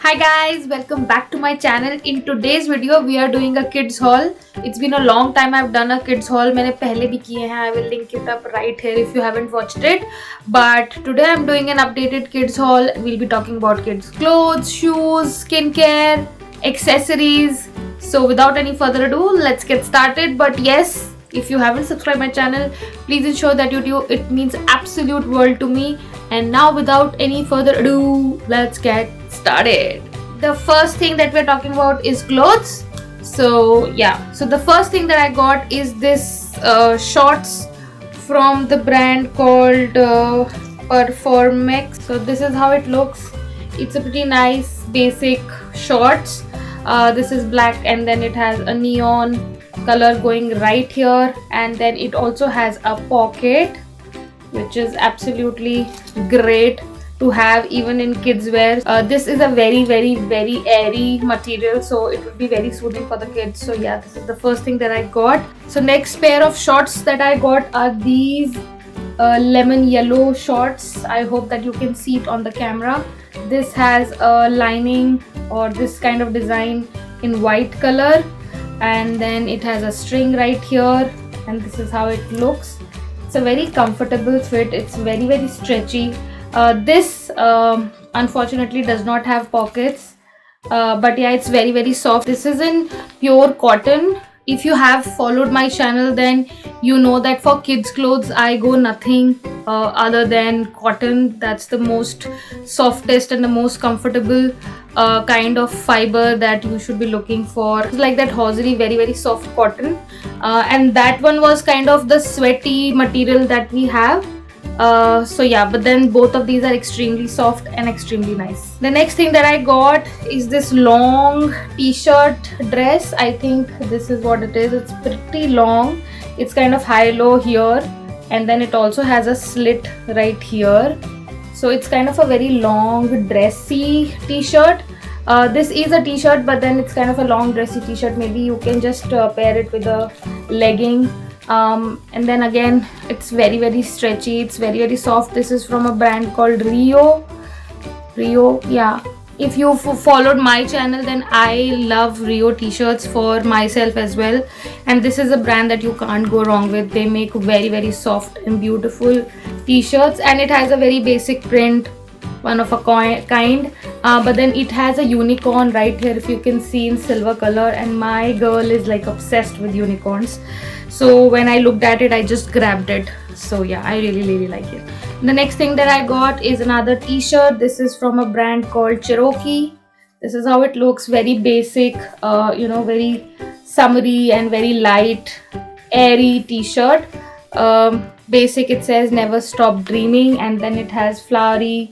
Hi guys, welcome back to my channel. In today's video we are doing a kids haul. It's been a long time I've done a kids haul. मैंने पहले भी किए हैं. I will link it up right here if you haven't watched it. But today I'm doing an updated kids haul. We'll be talking about kids clothes, shoes, skincare, accessories. So without any further ado, let's get started. But yes, if you haven't subscribed my channel, please ensure that you do. It means absolute world to me. And now without any further ado, let's get started. The first thing that we're talking about is clothes. So yeah, so the first thing that I got is this shorts from the brand called Performex. So this is how it looks. It's a pretty nice basic shorts. This is black and then it has a neon color going right here, and then it also has a pocket, which is absolutely great to have even in kids wear. This is a very airy material, so it would be very soothing for the kids. So yeah, this is the first thing that I got. So next pair of shorts that I got are these lemon yellow shorts. I hope that you can see it on the camera. This has a lining or this kind of design in white color, and then it has a string right here, and this is how it looks. It's a very comfortable fit. It's very stretchy. This unfortunately does not have pockets, but yeah, it's very soft. This is in pure cotton. If you have followed my channel, then you know that for kids clothes I go nothing other than cotton. That's the most softest and the most comfortable kind of fiber that you should be looking for. It's like that hosiery, very soft cotton, and that one was kind of the sweaty material that we have. So yeah, but then both of these are extremely soft and extremely nice. The next thing that I got is this long t-shirt dress. I think this is what it is. It's pretty long. It's kind of high-low here, and then it also has a slit right here. So it's kind of a very long dressy t-shirt. This is a t-shirt, but then it's kind of a long dressy t-shirt. Maybe you can just pair it with a legging. And then again, it's very stretchy. It's very soft. This is from a brand called Rio. Yeah, if you followed my channel, then I love Rio t-shirts for myself as well, and this is a brand that you can't go wrong with. They make very soft and beautiful t-shirts, and it has a very basic print, one of a kind, but then it has a unicorn right here, if you can see, in silver color, and my girl is like obsessed with unicorns. So when I looked at it, I just grabbed it. So yeah, I really like it. The next thing that I got is another t-shirt. This is from a brand called Cherokee. This is how it looks. Very basic, very summery and very light, airy t-shirt. Basic, it says never stop dreaming, and then it has flowery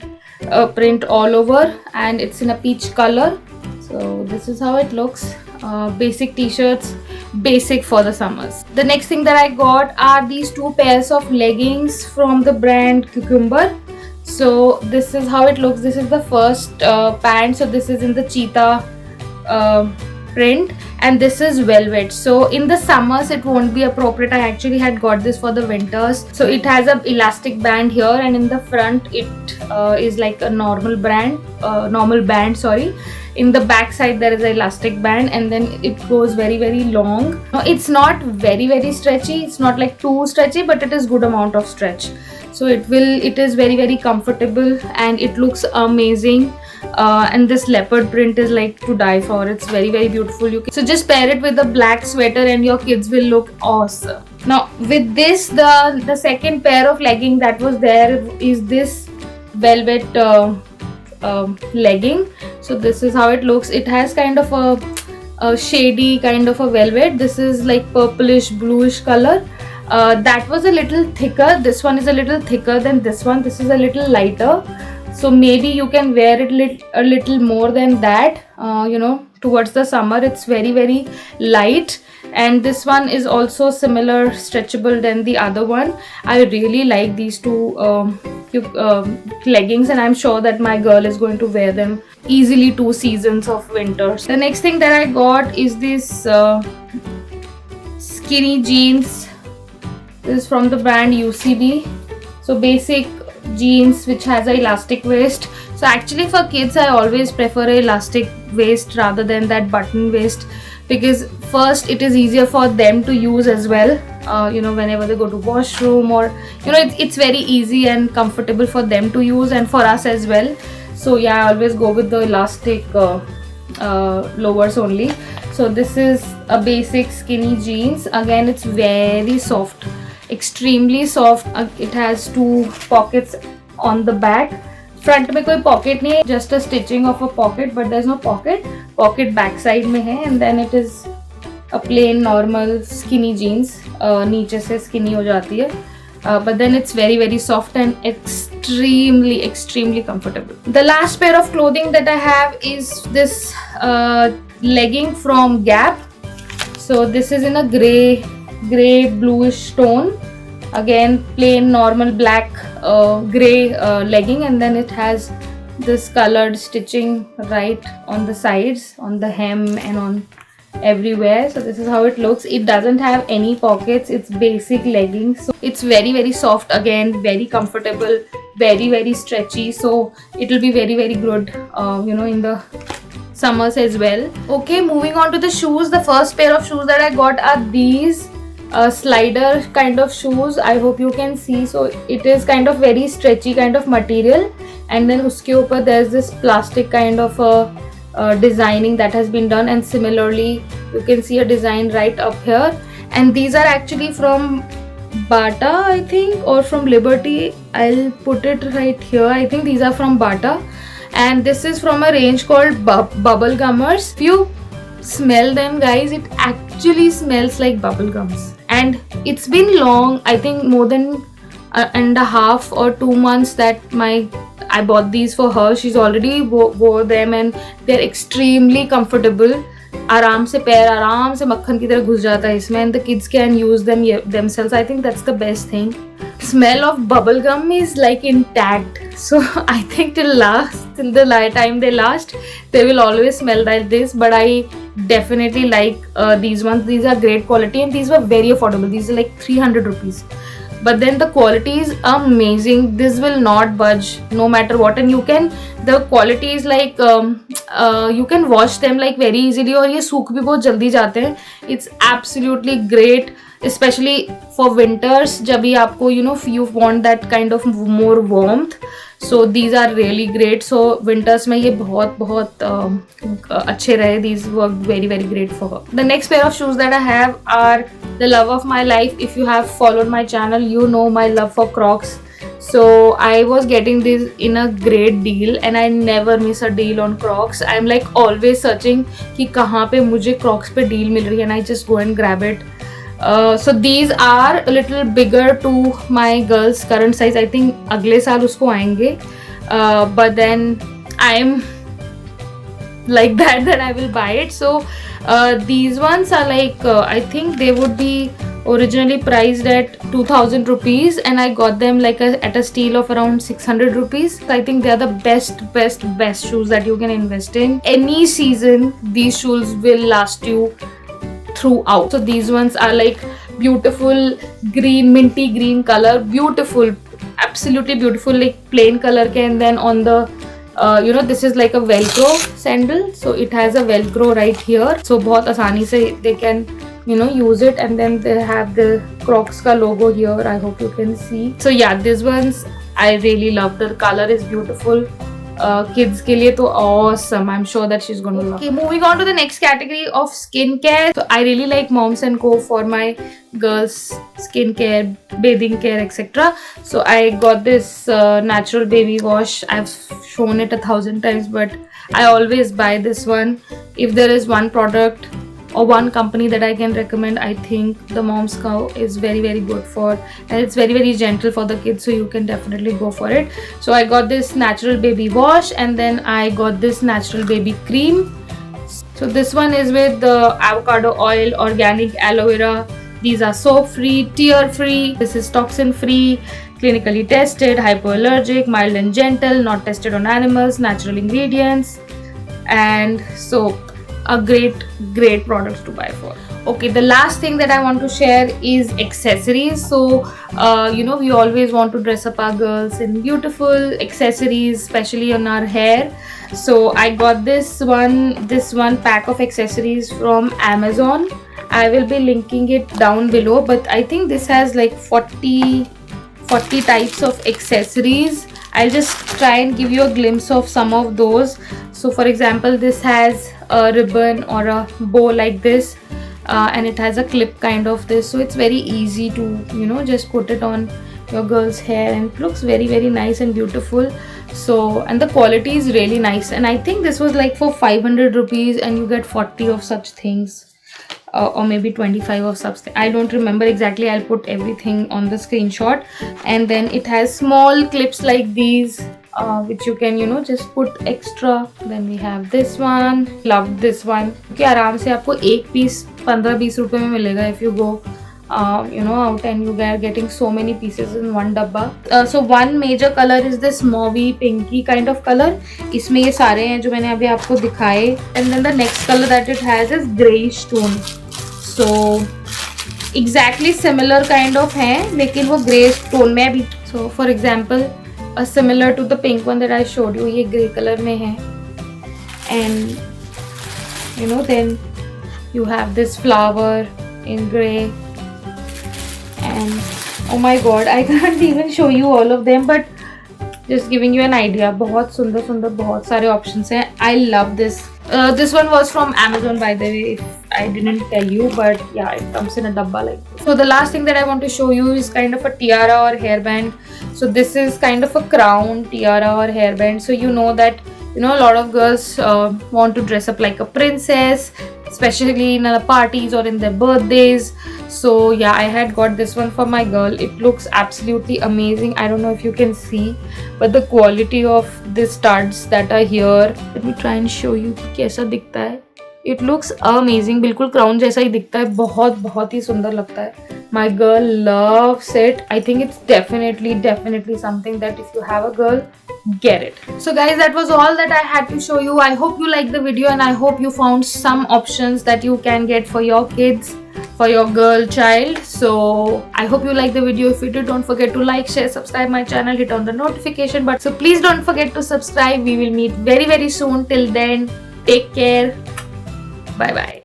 print all over, and it's in a peach color. So this is how it looks. Basic t-shirts, basic for the summers. The next thing that I got are these two pairs of leggings from the brand Cucumber. So this is how it looks. This is the first pant. So this is in the cheetah print, and this is velvet. So in the summers it won't be appropriate. I actually had got this for the winters. So it has a elastic band here, and in the front it is like a normal band. In the back side there is an elastic band, and then it goes very long. Now, it's not very stretchy. It's not like too stretchy, but it is good amount of stretch. So it is very comfortable, and it looks amazing. And this leopard print is like to die for. It's very beautiful. So just pair it with a black sweater and your kids will look awesome. Now with this, the second pair of legging that was there is this velvet legging. So this is how it looks. It has kind of a shady kind of a velvet. This is like purplish bluish color. That was a little thicker. This one is a little thicker than this one. This is a little lighter, so maybe you can wear it a little more than that, towards the summer. It's very light, and this one is also similar stretchable than the other one. I really like these two leggings, and I'm sure that my girl is going to wear them easily 2 seasons of winters. The next thing that I got is this skinny jeans. This is from the brand UCB. So basic jeans which has a elastic waist. So actually for kids I always prefer a elastic waist rather than that button waist, because first it is easier for them to use as well, whenever they go to washroom, or it's very easy and comfortable for them to use and for us as well. So yeah, I always go with the elastic lowers only. So this is a basic skinny jeans. Again, it's very soft, extremely soft. It has 2 pockets on the back. Front में कोई pocket नहीं है, just a stitching of a pocket, but there is no pocket back side में है, and then it is a plain normal skinny jeans, नीचे से skinny हो जाती है, but then it's very very soft and extremely comfortable. The last pair of clothing that I have is this legging from Gap. So this is in a gray bluish tone. Again, plain normal black gray legging, and then it has this colored stitching right on the sides, on the hem and on everywhere. So this is how it looks. It doesn't have any pockets. It's basic leggings. So it's very very soft, again very comfortable, very very stretchy, so it will be very very good in the summers as well. Okay, moving on to the shoes. The first pair of shoes that I got are these slider kind of shoes. I hope you can see. So it is kind of very stretchy kind of material, and then uske upar there's this plastic kind of designing that has been done, and similarly you can see a design right up here. And these are actually from Bata, I think, or from Liberty. I'll put it right here. I think these are from Bata, and this is from a range called Bubble Gummers. If you smell them, guys, it actually smells like bubble gums. And it's been long, I think more than and a half or 2 months that I bought these for her. She's already wore them, and they're extremely comfortable. आराम से पैर आराम से मक्खन की तरह घुस जाता है इसमें, and the kids can use them themselves. I think that's the best thing. Smell of bubble gum is like intact, so I think till the time they last, they will always smell like this. But I definitely like these ones. These are great quality, and these were very affordable. These are like 300 rupees, but then the quality is amazing. This will not budge no matter what, and the quality is like you can wash them like very easily, और ये सूख भी बहुत जल्दी जाते हैं. It's absolutely great, especially for winters, जब भी आपको you want that kind of more warmth. So these are really great. So winters में ये बहुत अच्छे रहे. These work very very great for her. The next pair of shoes that I have are the love of my life. If you have followed my channel, you know my love for Crocs. So I was getting this in a great deal, and I never miss a deal on Crocs. I'm like always searching कि कहाँ पे मुझे Crocs पे deal मिल रही है, and I just go and grab it. So these are a little bigger to my girl's current size. I think अगले साल उसको आएंगे, but then I'm like that I will buy it. So these ones are like I think they would be originally priced at 2000 rupees, and I got them like at a steal of around 600 rupees. I think they are the best shoes that you can invest in. Any season, these shoes will last you throughout. So these ones are like beautiful green, minty green color, beautiful, absolutely beautiful, like plain color ke, and then on the this is like a velcro sandal, so it has a velcro right here, so बहुत आसानी से they can use it, and then they have the Crocs ka logo here. I hope you can see. So yeah, these ones I really love. The color is beautiful. Kids के लिए तो awesome. I'm sure that she's going to love. Okay, moving on to the next category of skincare. So I really like Moms & Co for my girls' skincare, bathing care, etc. So I got this natural baby wash. I've shown it 1,000 times, but I always buy this one. If there is one product or one company that I can recommend, I think the Moms Co is very very good for, and it's very very gentle for the kids, so you can definitely go for it. So I got this natural baby wash, and then I got this natural baby cream. So this one is with the avocado oil, organic aloe vera. These are soap free, tear free. This is toxin free, clinically tested, hypoallergic, mild and gentle, not tested on animals, natural ingredients. And so a great products to buy for. Okay, the last thing that I want to share is accessories. So we always want to dress up our girls in beautiful accessories, especially on our hair. So I got this one pack of accessories from Amazon. I will be linking it down below, but I think this has like 40 types of accessories. I'll just try and give you a glimpse of some of those. So for example, this has a ribbon or a bow like this, and it has a clip kind of this, so it's very easy to just put it on your girl's hair, and it looks very nice and beautiful. So, and the quality is really nice, and I think this was like for 500 rupees and you get 40 of such things, or maybe 25 of something. I don't remember exactly. I'll put everything on the screenshot. And then it has small clips like these, which you can just put extra. Then we have this one. Love this one क्योंकि आराम से आपको एक piece 15-20 रुपए में मिलेगा if you go out and you are getting so many pieces in one dabba. So one major color is this mauvey pinky kind of color. इसमें ये सारे हैं जो मैंने अभी आपको दिखाए. And then the next color that it has is greyish tone. So exactly similar kind of हैं, लेकिन वो greyish tone में भी. So for example, similar to the pink one that I showed you, ये grey color में है. And then you have this flower in grey. And oh my god, I can't even show you all of them, but just giving you an idea. बहुत सुंदर बहुत सारे options हैं. I love this. This one was from Amazon, by the way, if I didn't tell you, but yeah, it comes in a dabba like this. So the last thing that I want to show you is kind of a tiara or hairband. So this is kind of a crown, tiara or hairband. So you know that a lot of girls want to dress up like a princess, especially in parties or in their birthdays. So yeah, I had got this one for my girl. It looks absolutely amazing. I don't know if you can see, but the quality of the studs that are here, let me try and show you कैसा दिखता है. It looks amazing. बिल्कुल crown जैसा ही दिखता है. बहुत ही सुंदर लगता है. My girl loves it. I think it's definitely something that if you have a girl, get it. So guys, that was all that I had to show you. I hope you liked the video, and I hope you found some options that you can get for your kids, for your girl child. So I hope you liked the video. If you did, don't forget to like, share, subscribe my channel, hit on the notification button. So please don't forget to subscribe. We will meet very soon. Till then, take care. Bye bye.